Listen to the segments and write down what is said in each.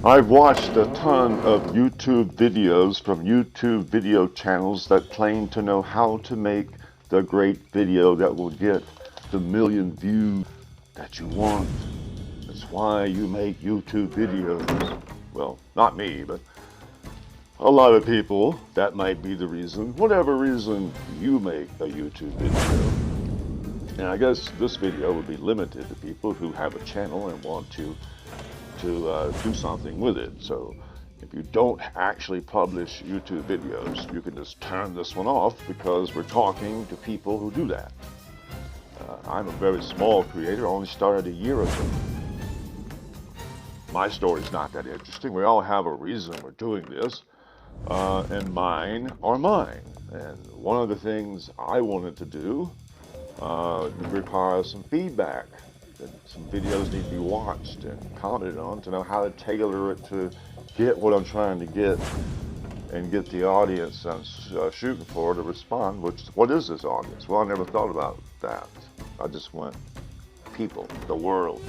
I've watched a ton of YouTube videos from YouTube video channels that claim to know how to make the great video that will get the million views that you want. That's why you make YouTube videos. Well, not me, but a lot of people, that might be the reason, whatever reason you make a YouTube video. And I guess this video would be limited to people who have a channel and want to do something with it. So if you don't actually publish YouTube videos, you can just turn this one off because we're talking to people who do that. I'm a very small creator, only started a year ago. My story's not that interesting. We all have a reason we're doing this, and mine are mine. And one of the things I wanted to do requires some feedback. Some videos need to be watched and commented on to know how to tailor it to get what I'm trying to get and get the audience I'm shooting for to respond. What is this audience? Well, I never thought about that. I just went people, the world.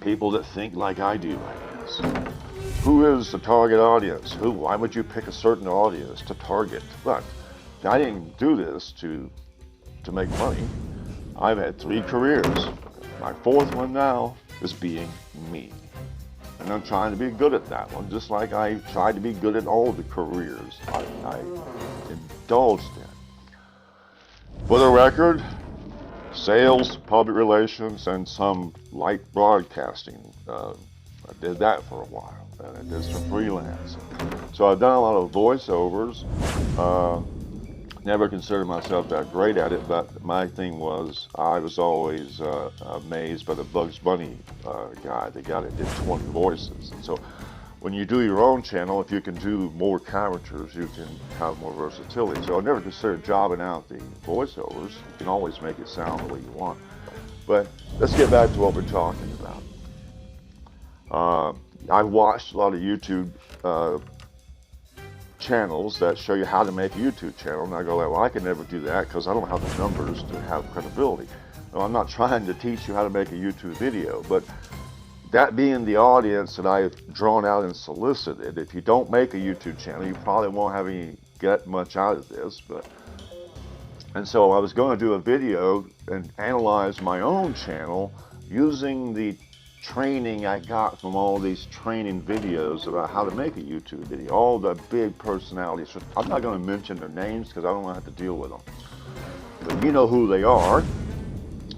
People that think like I do, I guess. Who is the target audience? Why would you pick a certain audience to target? Look, I didn't do this to make money. I've had 3 careers. My 4th one now is being me. And I'm trying to be good at that one, just like I tried to be good at all the careers I indulged in. For the record, sales, public relations, and some light broadcasting. I did that for a while, and I did some freelancing. So I've done a lot of voiceovers. Never considered myself that great at it, but my thing was I was always amazed by the Bugs Bunny guy, the guy that did 20 voices. And so when you do your own channel, if you can do more characters, you can have more versatility. So I never considered jobbing out the voiceovers. You can always make it sound the way you want. But let's get back to what we're talking about. I've watched a lot of YouTube channels that show you how to make a YouTube channel, and I go, well, I can never do that because I don't have the numbers to have credibility. Now, I'm not trying to teach you how to make a YouTube video, but that being the audience that I've drawn out and solicited, if you don't make a YouTube channel, you probably won't get much out of this. And so I was going to do a video and analyze my own channel using the training I got from all these training videos about how to make a YouTube video. All the big personalities. I'm not going to mention their names because I don't want to have to deal with them. But you know who they are.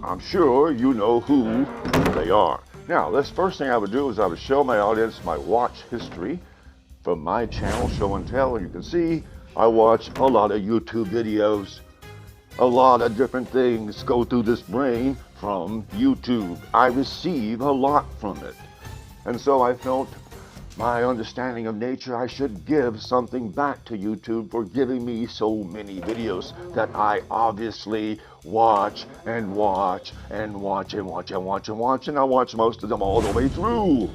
I'm sure you know who they are. Now, this first thing I would do is I would show my audience my watch history from my channel, Show and Tell. And you can see I watch a lot of YouTube videos. A lot of different things go through this brain from YouTube. I receive a lot from it. And so I felt my understanding of nature, I should give something back to YouTube for giving me so many videos that I obviously watch and watch and watch and watch and watch and watch, and I watch most of them all the way through.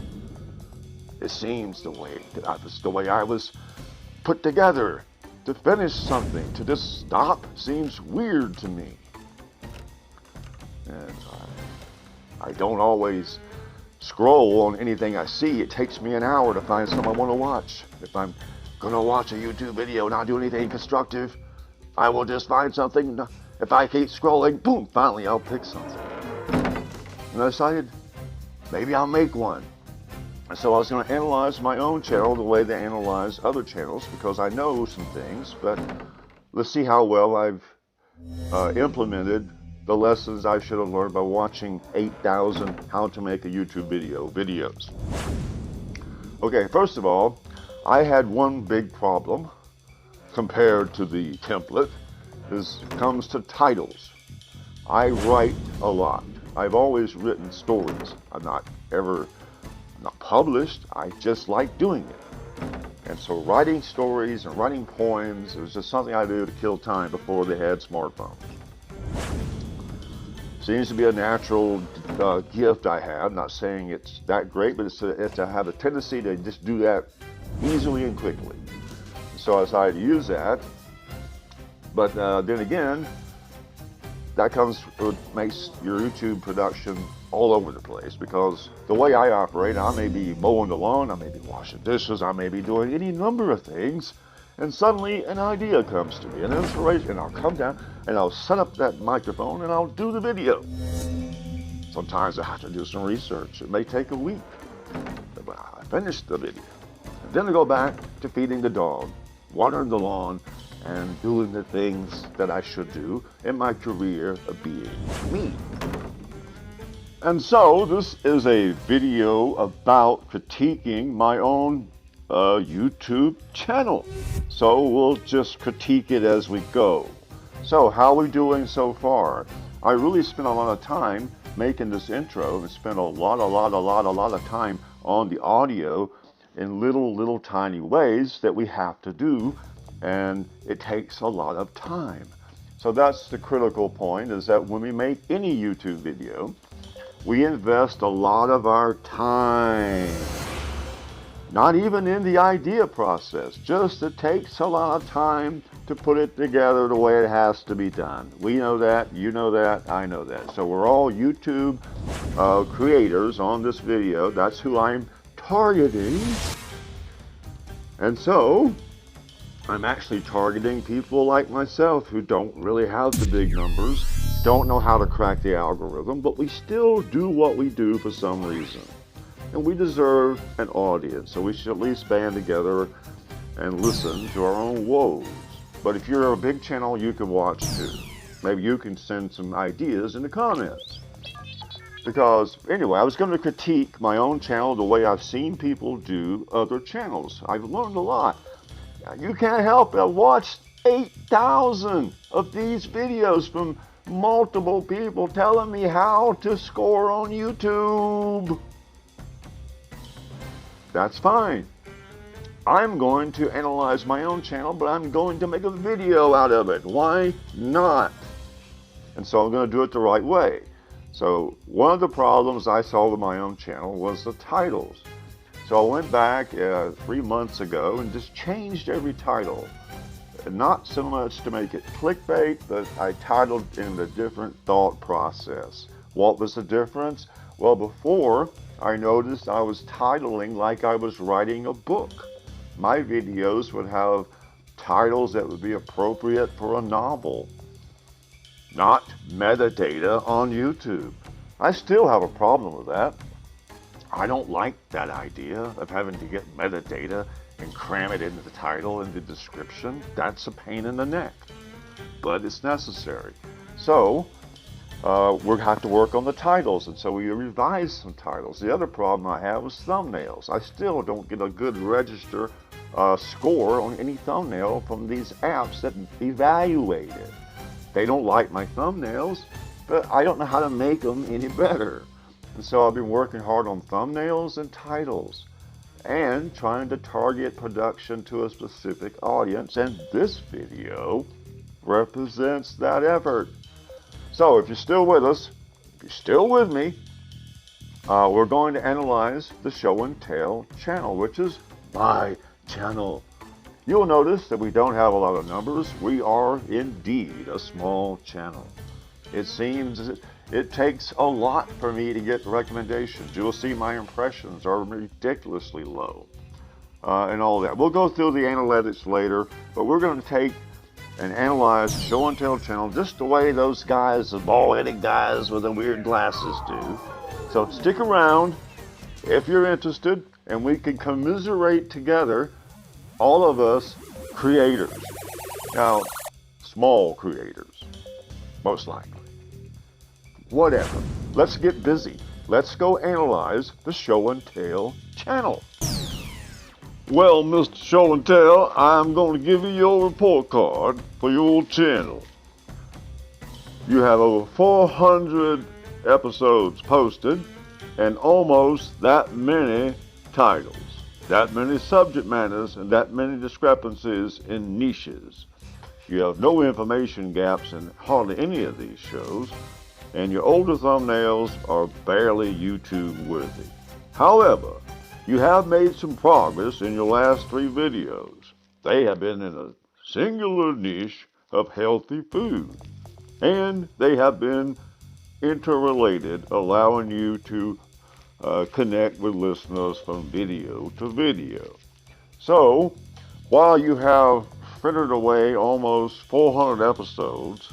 It seems the way I was put together. To finish something, to just stop, seems weird to me. And I don't always scroll on anything I see. It takes me an hour to find something I want to watch. If I'm going to watch a YouTube video and not do anything constructive, I will just find something. If I keep scrolling, boom, finally I'll pick something. And I decided, maybe I'll make one. And so I was going to analyze my own channel the way they analyze other channels because I know some things, but let's see how well I've implemented the lessons I should have learned by watching 8,000 how to make a YouTube video videos. Okay, first of all, I had one big problem compared to the template. This comes to titles. I write a lot. I've always written stories. I'm not published, I just like doing it. And so writing stories and writing poems, it was just something I do to kill time before they had smartphones. Seems to be a natural gift I have. Not saying it's that great, but it's I have a tendency to just do that easily and quickly. So I decided to use that. But then again, that makes your YouTube production all over the place, because the way I operate, I may be mowing the lawn, I may be washing dishes, I may be doing any number of things, and suddenly an idea comes to me, an inspiration, and I'll come down and I'll set up that microphone and I'll do the video. Sometimes I have to do some research. It may take a week, but I finish the video. And then I go back to feeding the dog, watering the lawn, and doing the things that I should do in my career of being me. And so this is a video about critiquing my own YouTube channel. So we'll just critique it as we go. So how are we doing so far? I really spent a lot of time making this intro and spent a lot of time on the audio in little tiny ways that we have to do, and it takes a lot of time. So that's the critical point, is that when we make any YouTube video, we invest a lot of our time. Not even in the idea process, just it takes a lot of time to put it together the way it has to be done. We know that, you know that, I know that. So we're all YouTube creators on this video. That's who I'm targeting. And so I'm actually targeting people like myself who don't really have the big numbers, don't know how to crack the algorithm, but we still do what we do for some reason. And we deserve an audience, so we should at least band together and listen to our own woes. But if you're a big channel, you can watch too. Maybe you can send some ideas in the comments. Because, anyway, I was going to critique my own channel the way I've seen people do other channels. I've learned a lot. You can't help it. I've watched 8,000 of these videos from multiple people telling me how to score on YouTube. That's fine. I'm going to analyze my own channel, but I'm going to make a video out of it. Why not? And so I'm going to do it the right way. So one of the problems I saw with my own channel was the titles. So I went back 3 months ago and just changed every title. Not so much to make it clickbait, but I titled in a different thought process. What was the difference? Well, before, I noticed I was titling like I was writing a book. My videos would have titles that would be appropriate for a novel, not metadata on YouTube. I still have a problem with that. I don't like that idea of having to get metadata and cram it into the title and the description. That's a pain in the neck, but it's necessary. So we'll have to work on the titles, and so we revised some titles. The other problem I have was thumbnails. I still don't get a good register score on any thumbnail from these apps that evaluate it. They don't like my thumbnails, but I don't know how to make them any better. And so I've been working hard on thumbnails and titles and trying to target production to a specific audience, and this video represents that effort. So if you're still with us, if you're still with me, we're going to analyze the Show and Tell channel, which is my channel. You'll notice that we don't have a lot of numbers. We are indeed a small channel. It seems it takes a lot for me to get recommendations. You'll see my impressions are ridiculously low and all that. We'll go through the analytics later, but we're going to take and analyze the Show and Tell channel just the way those guys, the bald-headed guys with the weird glasses do. So stick around if you're interested, and we can commiserate together, all of us creators. Now, small creators, most likely. Whatever. Let's get busy. Let's go analyze the Show and Tell channel. Well, Mr. Show and Tell, I'm going to give you your report card for your channel. You have over 400 episodes posted and almost that many titles, that many subject matters, and that many discrepancies in niches. You have no information gaps in hardly any of these shows, and your older thumbnails are barely YouTube worthy. However, you have made some progress in your last 3 videos. They have been in a singular niche of healthy food, and they have been interrelated, allowing you to connect with listeners from video to video. So, while you have frittered away almost 400 episodes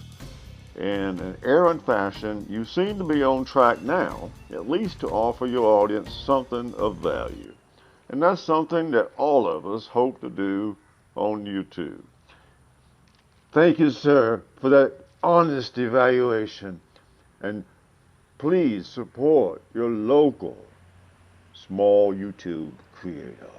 in an errant fashion, you seem to be on track now, at least to offer your audience something of value. And that's something that all of us hope to do on YouTube. Thank you, sir, for that honest evaluation. And please support your local small YouTube creator.